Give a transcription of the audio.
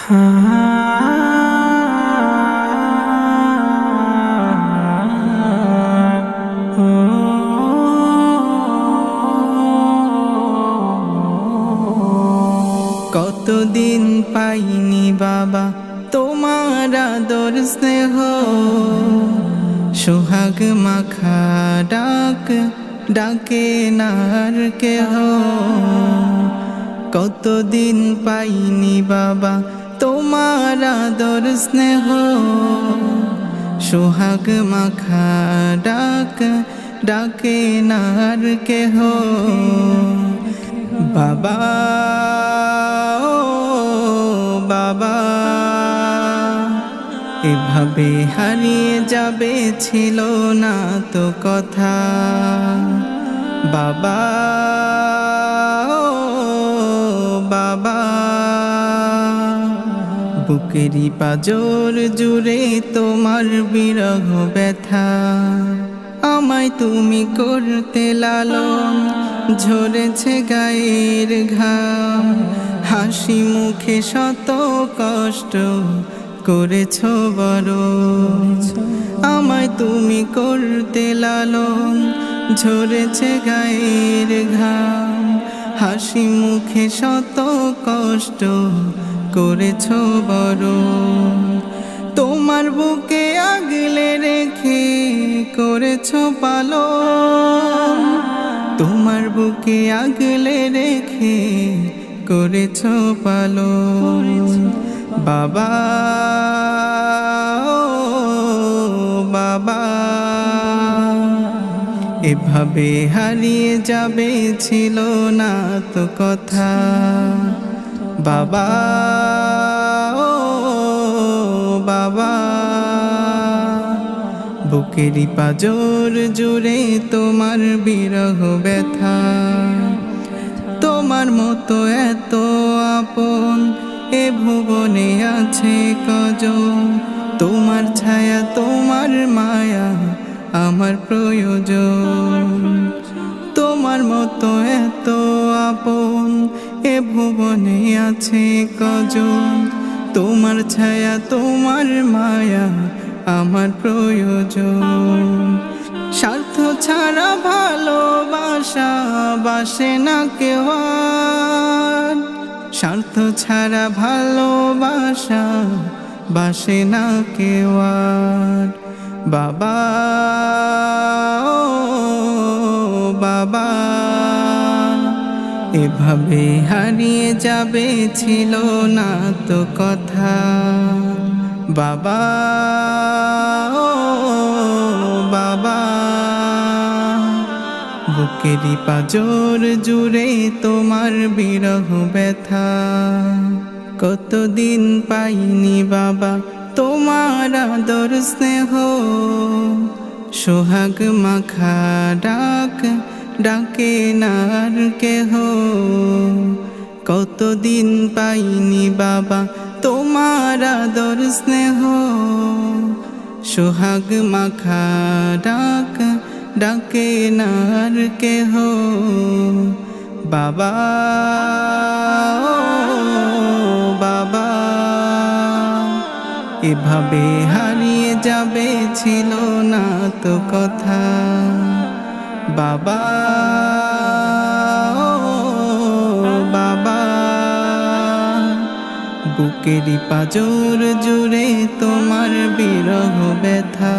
কতদিন পাইনি বাবা তোমার আদর স্নেহ, সোহাগ মাখা ডাক ডাকে নার কেহ। কতদিন পাইনি বাবা তোমার আদর স্নেহ, সোহাগ মাখা ডাক ডাকে নার কেহ। বাবা ও বাবা, এভাবে হারিয়ে যাবে ছিল না তো কথা। বাবা ও বাবা, বুকেরই পাঁজর জুড়ে তোমার বিরহ ব্যথা। আমায় তুমি করতে লালন, ঝরেছে গায়ের ঘাম। হাসি মুখে শত কষ্ট করেছ বড়। আমায় তুমি করতে লালন, ঝরেছে গায়ের ঘাম। হাসি মুখে শত কষ্ট করেছ বড়। তোমার বুকে আগলে রেখে করেছ পালন। তোমার বুকে আগলে রেখে করেছ পালন। বাবা ও বাবা, এভাবে হারিয়ে যাবে ছিল না তো কথা। বাবা ও বাবা, বুকেরই পাঁজর জুড়ে তোমার বিরহ ব্যথা। তোমার মতো এত আপন এ ভুবনে আছে কজন। তোমার ছায়া তোমার মায়া আমার প্রয়োজন। তোমার মতো এত আপন এ ভুবনে আছে কজন। তোমার ছায়া তোমার মায়া আমার প্রয়োজন। স্বার্থ ছাড়া ভালোবাসা বাসে না কেউ আর। স্বার্থ ছাড়া ভালোবাসা বাসে না কেউ আর। বাবা ও বাবা, এভাবে হারিয়ে যাবে ছিল না তো কথা। বাবা ও বাবা, বুকেরই পাঁজর জুড়ে তোমার বিরহ ব্যথা। কতদিন পাইনি বাবা তোমার আদর স্নেহ, সোহাগ মাখা ডাক ডাকে নার কেহ। কতদিন পাইনি বাবা তোমার আদর স্নেহ, সোহাগ মাখা ডাক ডাকে নার কেহ। বাবা ও বাবা, এভাবে হারিয়ে যাবে ছিল না তো কথা। বাবা ও বাবা, বুকেরই পাঁজর জুড়ে তোমার বিরহ ব্যথা।